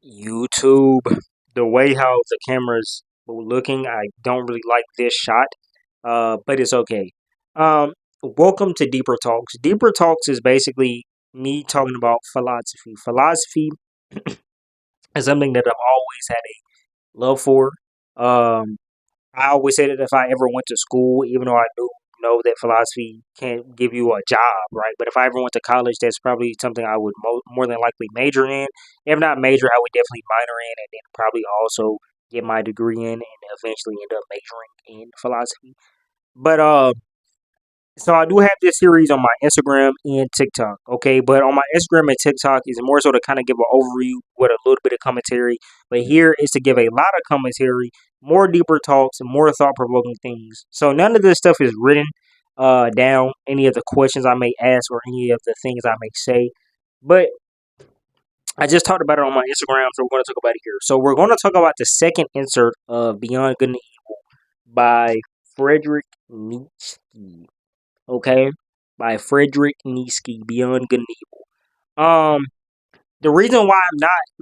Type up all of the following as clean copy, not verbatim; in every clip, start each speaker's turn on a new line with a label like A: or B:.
A: YouTube, the way how the cameras were looking, I don't really like this shot, but it's okay. Welcome to Deeper Talks. Deeper Talks is basically me talking about philosophy. Philosophy is something that I've always had a love for. Um, I always say that if I ever went to school, even though I do know that philosophy can't give you a job, right? But if I ever went to college, that's probably something I would more than likely major in. If not major, I would definitely minor in and then probably also get my degree in and eventually end up majoring in philosophy. But so I do have this series on my Instagram and TikTok, okay? But on my Instagram and TikTok is more so to kind of give an overview with a little bit of commentary. But here is to give a lot of commentary, more deeper talks, and more thought provoking things. So none of this stuff is written down, any of the questions I may ask or any of the things I may say. But I just talked about it on my Instagram, so we're going to talk about it here. So we're going to talk about the second insert of Beyond Good and Evil by Frederick Nietzsche, okay, by Frederick Nietzsche, Beyond Good and Evil. The reason why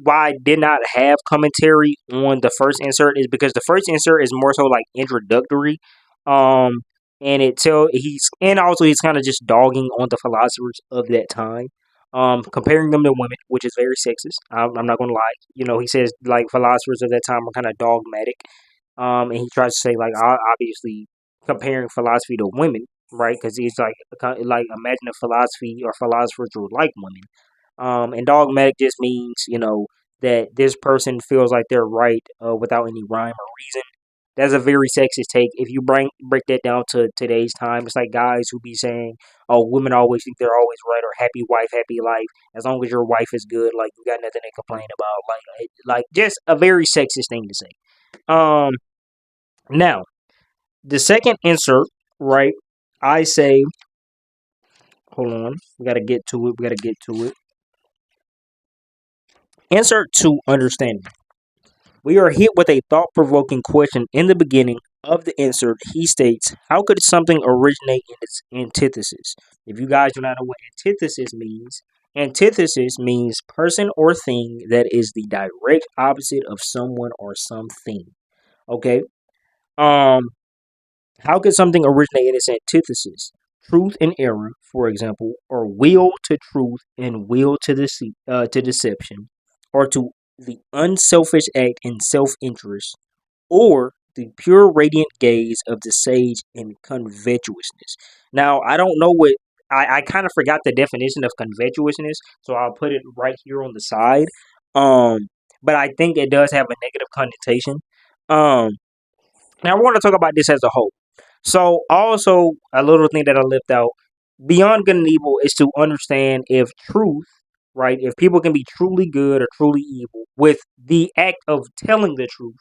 A: I did not have commentary on the first insert is because the first insert is more so like introductory, um, and also he's kind of just dogging on the philosophers of that time, comparing them to women, which is very sexist. I'm not gonna lie. He says like philosophers of that time are kind of dogmatic, and he tries to say like obviously comparing philosophy to women, right? Because he's like imagine if philosophy or philosophers were like women. And dogmatic just means that this person feels like they're right without any rhyme or reason. That's a very sexist take. If you break that down to today's time, it's like guys who be saying, "Oh, women always think they're always right," or "Happy wife, happy life." As long as your wife is good, like you got nothing to complain about. Like just a very sexist thing to say. Um, Now the second insert, right? I say, hold on, we gotta get to it. We gotta get to it. Insert two, understanding. We are hit with a thought provoking question in the beginning of the insert. He states, how could something originate in its antithesis? If you guys do not know what antithesis means person or thing that is the direct opposite of someone or something. Okay? Um, how could something originate in its antithesis? Truth and error, for example, or will to truth and will to deception, or to the unselfish act in self-interest, or the pure radiant gaze of the sage in conventuousness. Now, I don't know what I kind of forgot the definition of conventuousness, so I'll put it right here on the side. Um, but I think it does have a negative connotation. Um, Now I want to talk about this as a whole. So, also a little thing that I left out beyond good and evil is to understand if truth, right? If people can be truly good or truly evil with the act of telling the truth,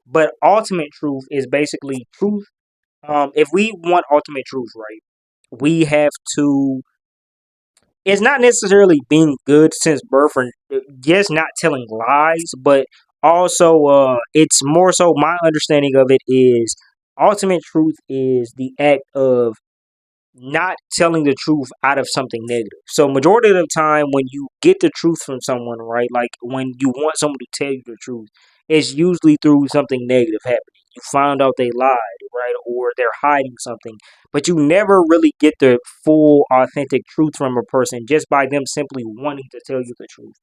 A: but ultimate truth is basically truth. If we want ultimate truth, right, we have to. It's not necessarily being good since birth, or just not telling lies, but also it's more so my understanding of it is ultimate truth is the act of not telling the truth out of something negative. So majority of the time when you get the truth from someone, right? Like when you want someone to tell you the truth, it's usually through something negative happening. You found out they lied, right? Or they're hiding something. But you never really get the full authentic truth from a person just by them simply wanting to tell you the truth.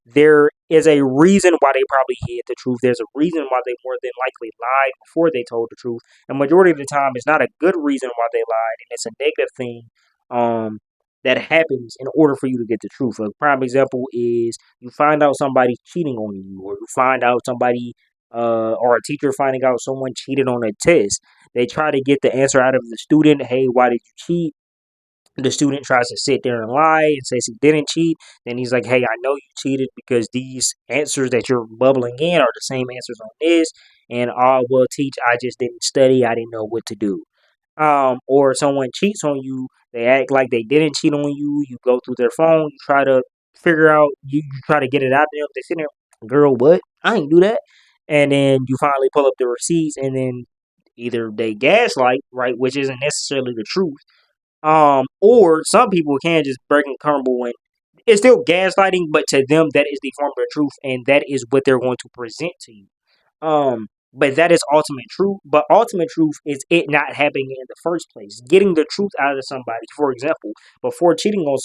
A: There is a reason why they probably hid the truth. There's a reason why they more than likely lied before they told the truth. And majority of the time, it's not a good reason why they lied, and it's a negative thing um, that happens in order for you to get the truth. A prime example is you find out somebody's cheating on you, or you find out somebody or a teacher finding out someone cheated on a test. They try to get the answer out of the student. Hey, why did you cheat? The student tries to sit there and lie and says he didn't cheat. Then he's like, hey, I know you cheated because these answers that you're bubbling in are the same answers on this. And well, teach, I just didn't study. I didn't know what to do. Or someone cheats on you, they act like they didn't cheat on you. You go through their phone, you try to figure out, you try to get it out of them. They sit there, girl, what? I ain't do that. And then you finally pull up the receipts, and then either they gaslight, right, which isn't necessarily the truth, or some people can just break and crumble it's still gaslighting, but to them that is the form of truth, and that is what they're going to present to you. But that is ultimate truth. But ultimate truth is it not happening in the first place. Getting the truth out of somebody. For example, before cheating on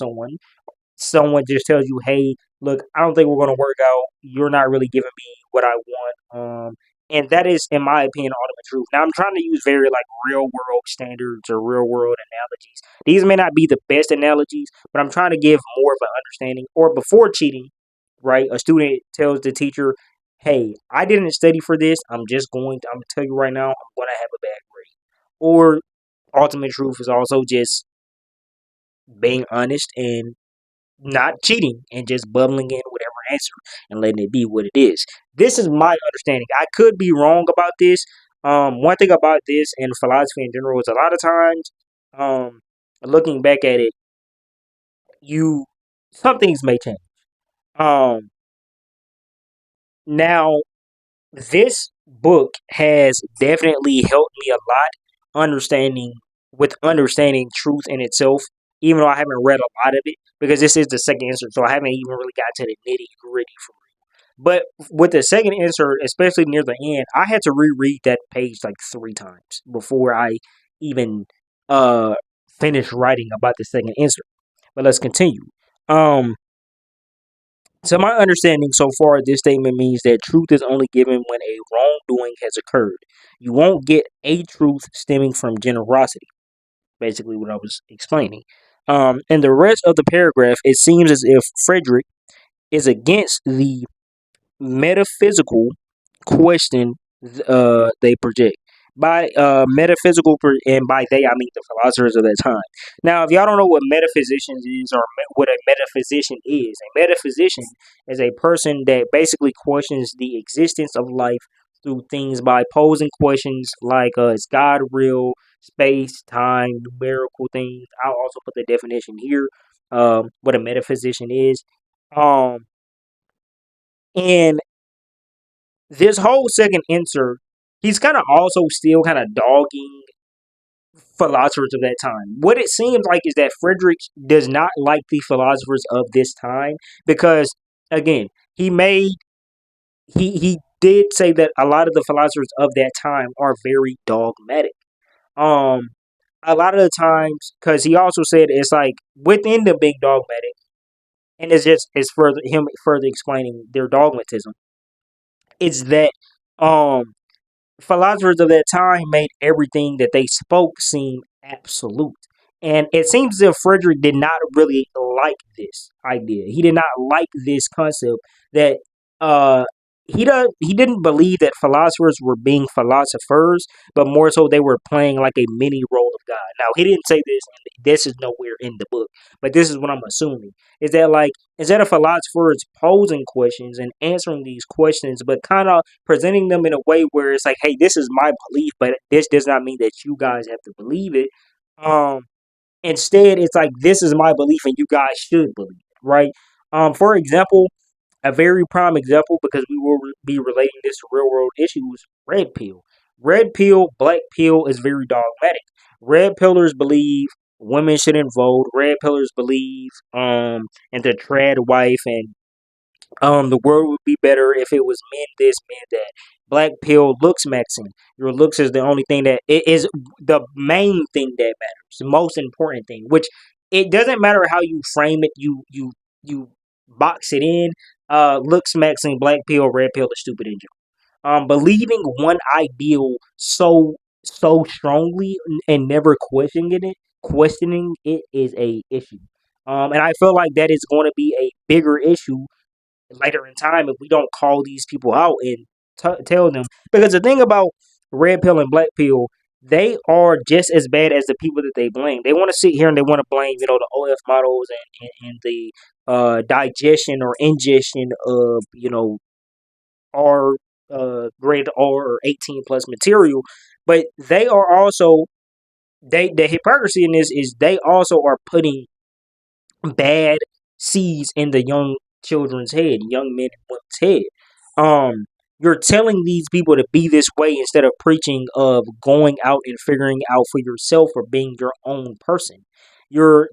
A: someone just tells you, "Hey, look, I don't think we're going to work out. You're not really giving me what I want." And that is, in my opinion, ultimate truth. Now, I'm trying to use very like real world standards or real world analogies. These may not be the best analogies, but I'm trying to give more of an understanding. Or before cheating, right? A student tells the teacher, "Hey, I didn't study for this. I'm gonna tell you right now, I'm going to have a bad grade." Or ultimate truth is also just being honest and not cheating and just bubbling in whatever answer and letting it be what it is. This is my understanding. I could be wrong about this. One thing about this and philosophy in general is a lot of times, looking back at it, you some things may change. Um, Now this book has definitely helped me a lot understanding truth in itself, even though I haven't read a lot of it, because this is the second insert, so I haven't even really got to the nitty gritty for real. But with the second insert, especially near the end, I had to reread that page like 3 times before I even uh finished writing about the second insert. But let's continue. Um to my understanding so far, this statement means that truth is only given when a wrongdoing has occurred. You won't get a truth stemming from generosity, basically, what I was explaining. In the rest of the paragraph, it seems as if Frederick is against the metaphysical question they project. By and by they I mean the philosophers of that time. Now, if y'all don't know what metaphysicians is or what a metaphysician is, a metaphysician is a person that basically questions the existence of life through things by posing questions like is God real, space, time, numerical things. I'll also put the definition here. What a metaphysician is. Um, and this whole second insert, he's kind of also still kind of dogging philosophers of that time. What it seems like is that Frederick does not like the philosophers of this time because, again, he made he did say that a lot of the philosophers of that time are very dogmatic. Um, a lot of the times, because he also said it's like within the big dogmatic, and it's further him further explaining their dogmatism. It's that um philosophers of that time made everything that they spoke seem absolute. And it seems as if Frederick did not really like this idea. He did not like this concept that uh he didn't believe that philosophers were being philosophers, but more so they were playing like a mini role of God. Now he didn't say this, and this is nowhere in the book, but this is what I'm assuming is that like instead of philosophers posing questions and answering these questions, but kind of presenting them in a way where it's like, hey, this is my belief, but this does not mean that you guys have to believe it. Um, Instead, it's like this is my belief and you guys should believe it, right? For example, a very prime example because we will be relating this to real world issues. Red pill, red pill, black pill is very dogmatic. Red pillars believe women shouldn't vote. Red pillars believe in the trad wife and the world would be better if it was men this, men that. Black pill looks maxing. Your looks is the only thing that it is the main thing that matters, the most important thing. Which it doesn't matter how you frame it, you box it in. Looks maxing, black pill, red pill is stupid in general. Believing one ideal so strongly and never questioning it is a issue. And I feel like that is going to be a bigger issue later in time if we don't call these people out and tell them. Because the thing about red pill and black pill, they are just as bad as the people that they blame. They want to sit here and they want to blame, the OF models and the digestion or ingestion of, R grade R or 18 plus material. But they are also the hypocrisy in this is they also are putting bad seeds in the young children's head, young men and women's head. You're telling these people to be this way instead of preaching of going out and figuring out for yourself or being your own person. you're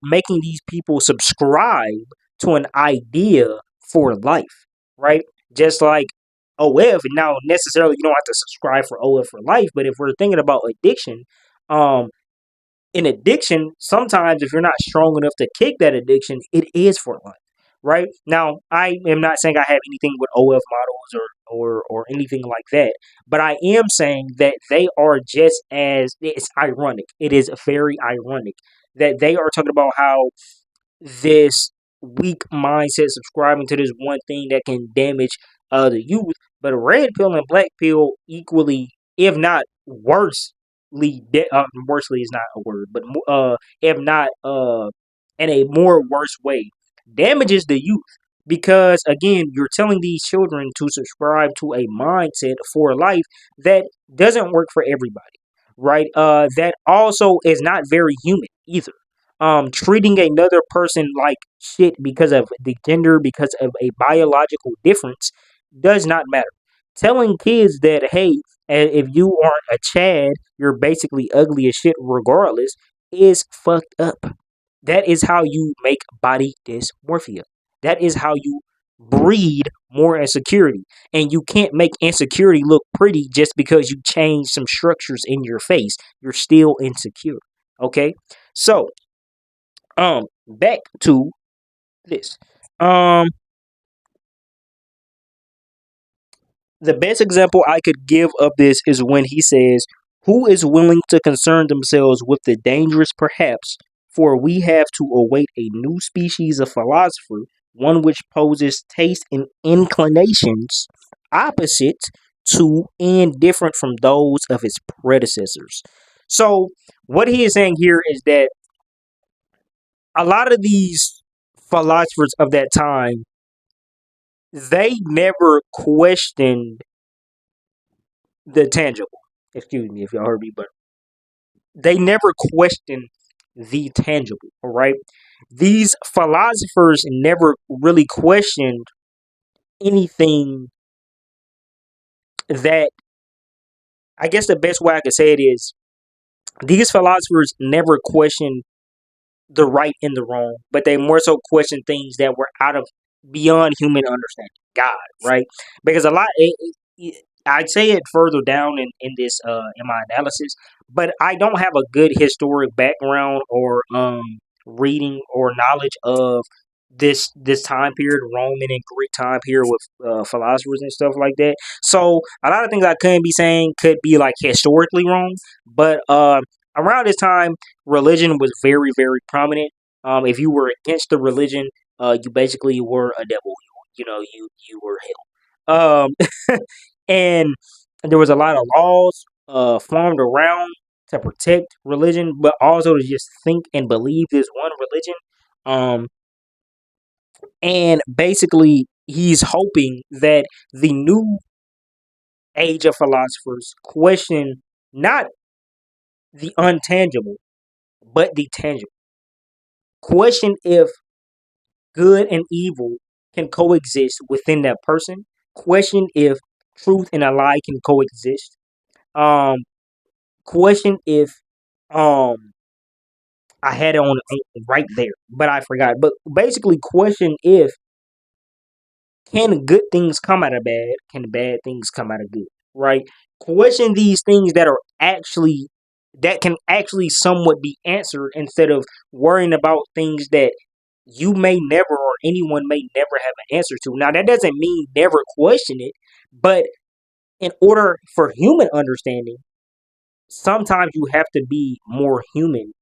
A: making these people subscribe to an idea for life, right? Just like OF. Now, necessarily, you don't have to subscribe for OF for life, but if we're thinking about addiction, um, in addiction, sometimes if you're not strong enough to kick that addiction, it is for life. Right now, I am not saying I have anything with OF models or anything like that, but I am saying that they are just as it's ironic. It is very ironic that they are talking about how this weak mindset subscribing to this one thing that can damage the youth, but red pill and black pill equally, if not worsely is not a word, but if not in a more worse way, damages the youth because again, you're telling these children to subscribe to a mindset for life that doesn't work for everybody, right? That also is not very human either. Treating another person like shit because of the gender, because of a biological difference, does not matter. Telling kids that, hey, if you aren't a Chad, you're basically ugly as shit regardless, is fucked up. That is how you make body dysmorphia. That is how you breed more insecurity. And you can't make insecurity look pretty just because you change some structures in your face. You're still insecure. Okay? So, back to this. Um, the best example I could give of this is when he says, "Who is willing to concern themselves with the dangerous perhaps, for we have to await a new species of philosopher, one which poses taste and inclinations opposite to and different from those of its predecessors." So, what he is saying here is that a lot of these philosophers of that time, they never questioned the tangible. Excuse me if y'all heard me, but they never questioned the tangible. All right, these philosophers never really questioned anything that. I guess the best way I could say it is these philosophers never questioned the right and the wrong, but they more so question things that were out of beyond human understanding. God, right? Because a lot, I'd say it further down in this in my analysis, but I don't have a good historic background or reading or knowledge of this time period, Roman and Greek time period with philosophers and stuff like that. So a lot of things I couldn't be saying could be like historically wrong, but around this time religion was very, very prominent. If you were against the religion, you basically were a devil. You were hell. And there was a lot of laws formed around to protect religion, but also to just think and believe this one religion. Um, and basically, he's hoping that the new age of philosophers question not the untangible, but the tangible. Question if good and evil can coexist within that person. Question if truth and a lie can coexist. Um, question if um I had it on right there, but I forgot. But basically, question if can good things come out of bad? Can bad things come out of good? Right? Question these things that can actually somewhat be answered instead of worrying about things that you may never or anyone may never have an answer to. Now that doesn't mean never question it, but in order for human understanding, sometimes you have to be more human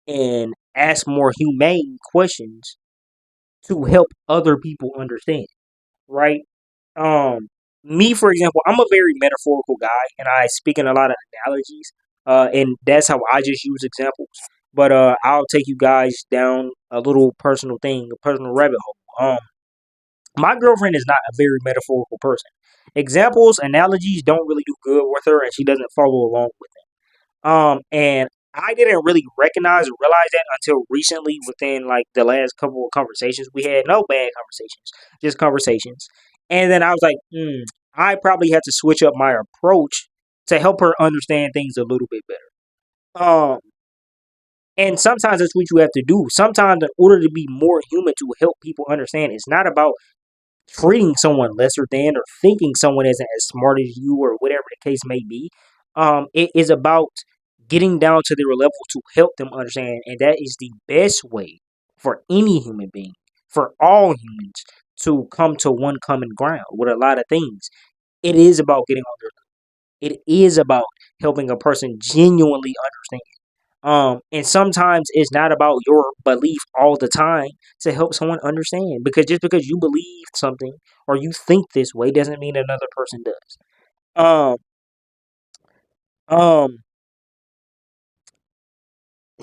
A: and ask more humane questions to help other people understand, right? Um, Me, for example, I'm a very metaphorical guy, and I speak in a lot of analogies, and that's how I just use examples. But I'll take you guys down a little personal thing, a personal rabbit hole. My girlfriend is not a very metaphorical person. Examples, analogies don't really do good with her, and she doesn't follow along with them. And I didn't really recognize or realize that until recently, within like the last couple of conversations we had. No bad conversations, just conversations. And then I was like, I probably had to switch up my approach to help her understand things a little bit better. Um, And sometimes that's what you have to do. Sometimes, in order to be more human, to help people understand, it's not about treating someone lesser than or thinking someone isn't as smart as you or whatever the case may be. It is about getting down to their level to help them understand, and that is the best way for any human being, for all humans, to come to one common ground with a lot of things. It is about getting on their level. It is about helping a person genuinely understand. And sometimes it's not about your belief all the time to help someone understand. Because just because you believe something or you think this way doesn't mean another person does. Um, um,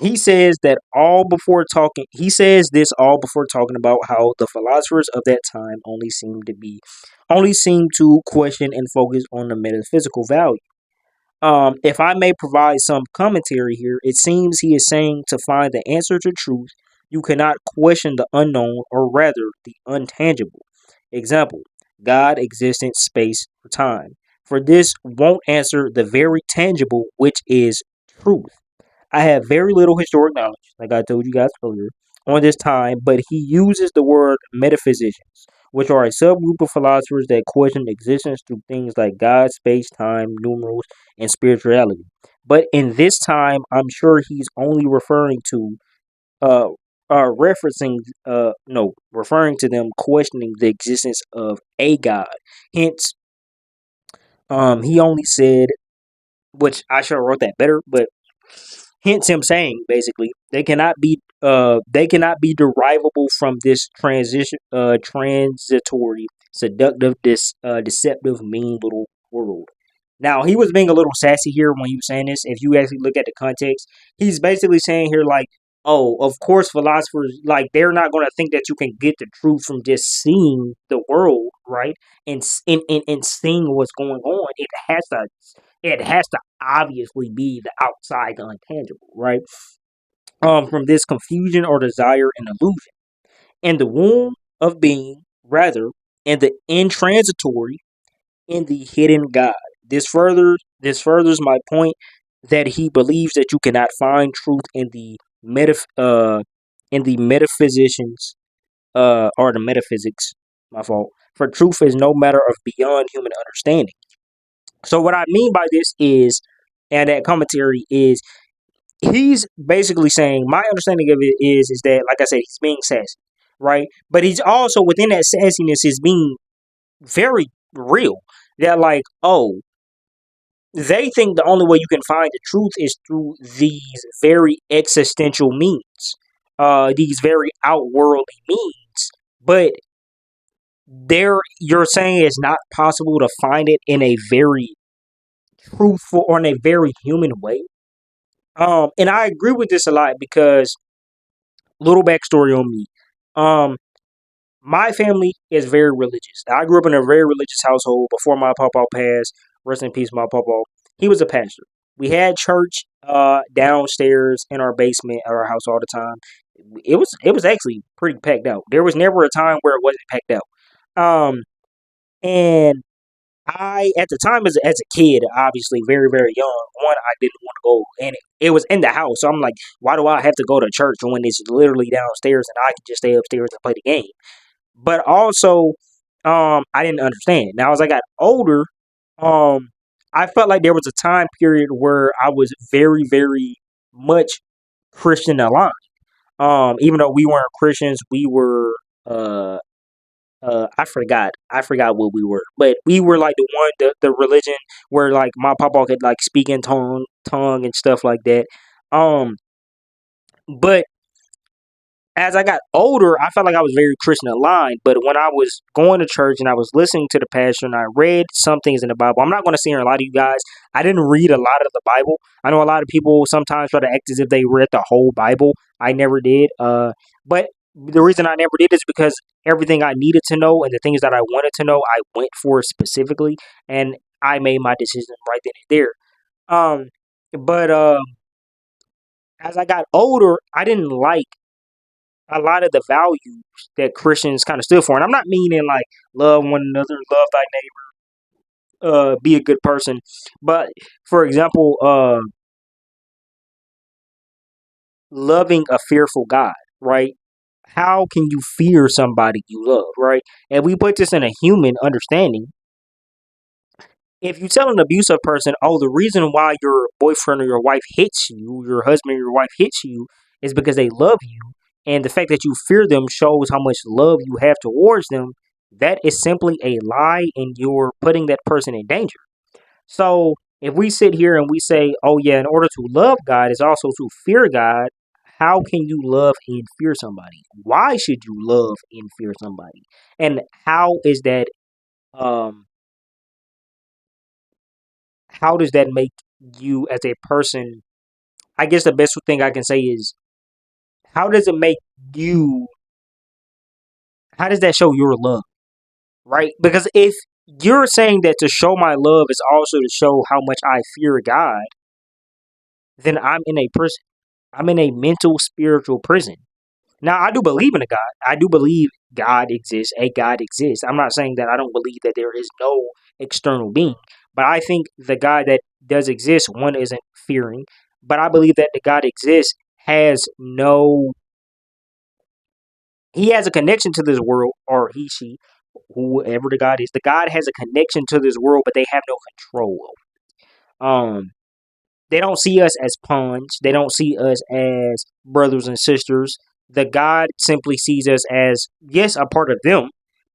A: he says that all before talking. He says this all before talking about how the philosophers of that time only seem to question and focus on the metaphysical value. If I may provide some commentary here, it seems he is saying to find the answer to truth, you cannot question the unknown, or rather, the untangible. Example: God, existence, space, or time. For this won't answer the very tangible, which is truth. I have very little historic knowledge, like I told you guys earlier, on this time, but he uses the word metaphysicians, which are a subgroup of philosophers that question existence through things like God, space, time, numerals, and spirituality. But in this time, I'm sure he's only referring to uh referring to them questioning the existence of a God. Hence, he only said, which I should have wrote that better, but hence him saying basically they cannot be derivable from this transitory, seductive, deceptive, mean little world. Now he was being a little sassy here when he was saying this. If you actually look at the context, he's basically saying here like, oh, of course philosophers like they're not going to think that you can get the truth from just seeing the world, right? And seeing what's going on. It has to obviously be the outside, the intangible, right? From this confusion or desire and illusion. In the womb of being, rather, in the intransitory, in the hidden God. This furthers my point that he believes that you cannot find truth in the metaphysicians or the metaphysics. My fault. For truth is no matter of beyond human understanding. So what I mean by this is, and that commentary is, he's basically saying my understanding of it is that, like I said, he's being sassy, right? But he's also within that sassiness is being very real. That like, oh, they think the only way you can find the truth is through these very existential means, these very outworldly means. But there, you're saying it's not possible to find it in a very truthful or in a very human way. And I agree with this a lot because little backstory on me. Um, my family is very religious. I grew up in a very religious household before my papa passed. Rest in peace, my papa. He was a pastor. We had church downstairs in our basement at our house all the time. It was actually pretty packed out. There was never a time where it wasn't packed out. Um, and I, at the time, as a kid, obviously very, very young, one, I didn't want to go, and it was in the house. So I'm like, why do I have to go to church when it's literally downstairs and I can just stay upstairs and play the game? But also, I didn't understand. Now, as I got older, um, I felt like there was a time period where I was very, very much Christian aligned. Even though we weren't Christians, we were uh I forgot what we were, but we were like the religion where like my papa could like speak in tongue and stuff like that. Um, but as I got older, I felt like I was very Christian aligned. But when I was going to church and I was listening to the pastor and I read some things in the Bible, I'm not going to sit here and lie to you guys. I didn't read a lot of the Bible. I know a lot of people sometimes try to act as if they read the whole Bible. I never did. But the reason I never did is because everything I needed to know and the things that I wanted to know, I went for specifically, and I made my decision right then and there. But as I got older, I didn't like a lot of the values that Christians kind of stood for. And I'm not meaning like love one another, love thy neighbor, be a good person. But for example, loving a fearful God, right? How can you fear somebody you love, right? And we put this in a human understanding. If you tell an abusive person, oh, the reason why your boyfriend or your wife hits you, your husband or your wife hits you, is because they love you, and the fact that you fear them shows how much love you have towards them, that is simply a lie, and you're putting that person in danger. So if we sit here and we say, oh, yeah, in order to love God is also to fear God, how can you love and fear somebody? Why should you love and fear somebody? And um, how does that make you as a person? I guess the best thing I can say is, how does it make you, how does that show your love, right? Because if you're saying that to show my love is also to show how much I fear God, then I'm in a prison. I'm in a mental, spiritual prison. Now, I do believe in a God. I do believe God exists. A God exists. I'm not saying that I don't believe that there is no external being, but I think the God that does exist, one isn't fearing, but I believe that the God exists has no, he has a connection to this world, or he, she, whoever the God is. The God has a connection to this world, but they have no control. Um, they don't see us as pawns. They don't see us as brothers and sisters. The God simply sees us as, yes, a part of them,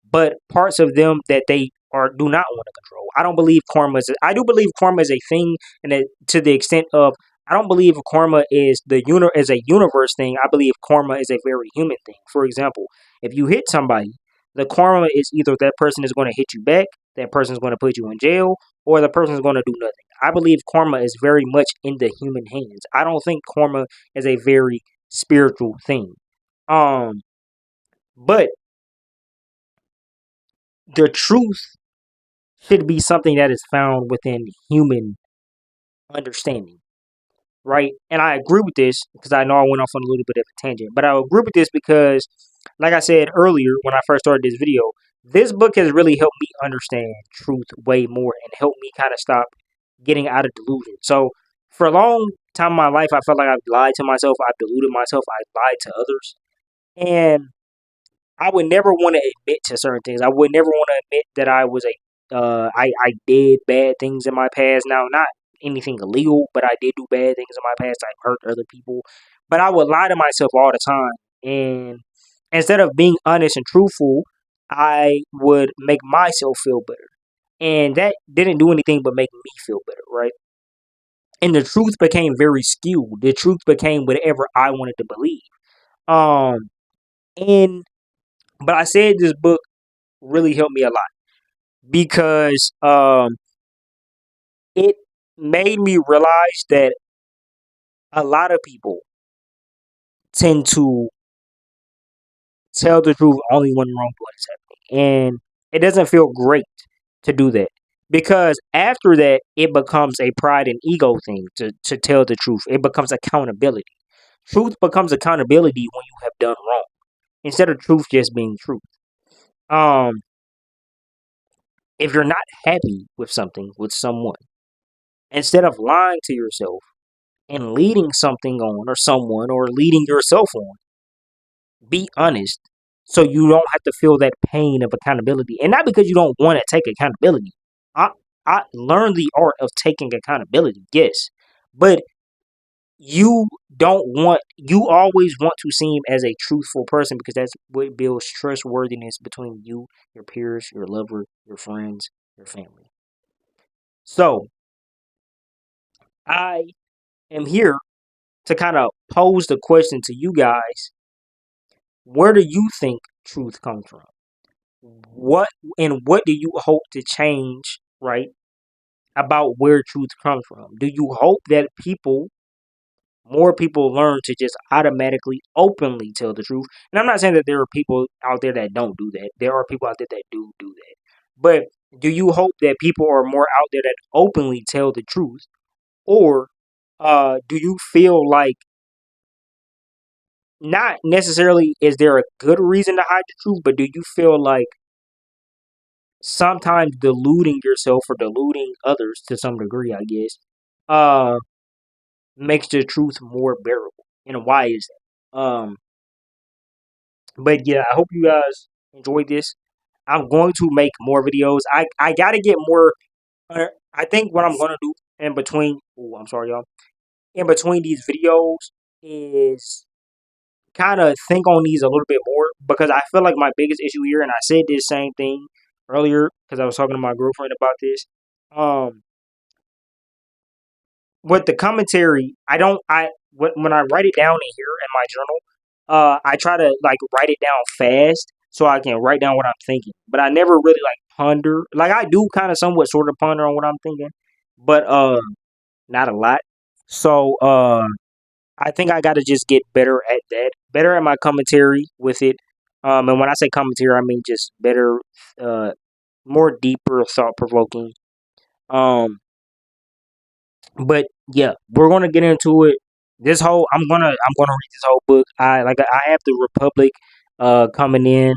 A: but parts of them that they are do not want to control. I don't believe karma is. I do believe karma is a thing, and that to the extent of, I don't believe karma is is a universe thing. I believe karma is a very human thing. For example, if you hit somebody, the karma is either that person is going to hit you back, that person is going to put you in jail, or the person is going to do nothing. I believe karma is very much in the human hands. I don't think karma is a very spiritual thing. Um, but the truth should be something that is found within human understanding, right? And I agree with this because I know I went off on a little bit of a tangent, but I agree with this because, like I said earlier when I first started this video, this book has really helped me understand truth way more and helped me kind of stop getting out of delusion. So, for a long time in my life, I felt like I've lied to myself, I've deluded myself, I lied to others, and I would never want to admit to certain things. I would never want to admit that I did bad things in my past. Now, not anything illegal, but I did do bad things in my past. I hurt other people, but I would lie to myself all the time. And instead of being honest and truthful, I would make myself feel better, and that didn't do anything but make me feel better, right? And the truth became very skewed. The truth became whatever I wanted to believe. Um, and but I said this book really helped me a lot because it made me realize that a lot of people tend to tell the truth only when wrongdoing is happening, and it doesn't feel great to do that because after that it becomes a pride and ego thing to tell the truth. It becomes accountability. Truth becomes accountability when you have done wrong instead of truth just being truth. Um, if you're not happy with something with someone, instead of lying to yourself and leading something on or someone or leading yourself on, be honest so you don't have to feel that pain of accountability. And not because you don't want to take accountability. I I learned the art of taking accountability, yes. But you always want to seem as a truthful person because that's what builds trustworthiness between you, your peers, your lover, your friends, your family. So I am here to kind of pose the question to you guys. Where do you think truth comes from? What and what do you hope to change, right? About where truth comes from? Do you hope that more people learn to just automatically, openly tell the truth? And I'm not saying that there are people out there that don't do that. There are people out there that do that. But do you hope that people are more out there that openly tell the truth? Or do you feel like, not necessarily is there a good reason to hide the truth, but do you feel like sometimes deluding yourself or deluding others to some degree, I guess, uh, makes the truth more bearable? and why is that? But yeah, I hope you guys enjoyed this. I'm going to make more videos. I gotta get more. I think what I'm gonna do in between. Oh, I'm sorry, y'all. In between these videos is kind of think on these a little bit more because I feel like my biggest issue here, and I said this same thing earlier because I was talking to my girlfriend about this. Um, with the commentary, I don't. When I write it down in here in my journal, I try to like write it down fast so I can write down what I'm thinking. But I never really like ponder. Like I do kind of somewhat sort of ponder on what I'm thinking, but not a lot. So I think I got to just get better at that, better at my commentary with it. And when I say commentary, I mean just better, uh, more deeper, thought provoking. But yeah, we're gonna get into it. I'm gonna read this whole book. I have the Republic coming in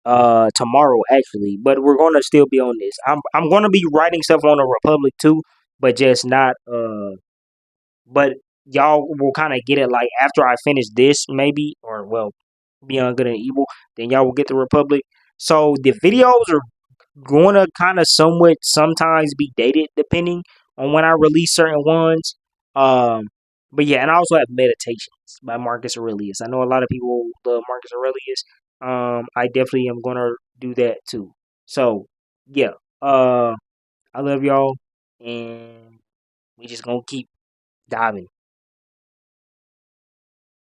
A: tomorrow actually, but we're gonna still be on this. I'm gonna be writing stuff on the Republic too, but just not but y'all will kind of get it like after I finish this maybe, or well, Beyond Good and Evil, then y'all will get the Republic. So the videos are going to kind of somewhat sometimes be dated depending on when I release certain ones. Um, but yeah, and I also have Meditations by Marcus Aurelius. I know a lot of people love Marcus Aurelius. I definitely am gonna do that too. So yeah, I love y'all, and we just gonna keep diving.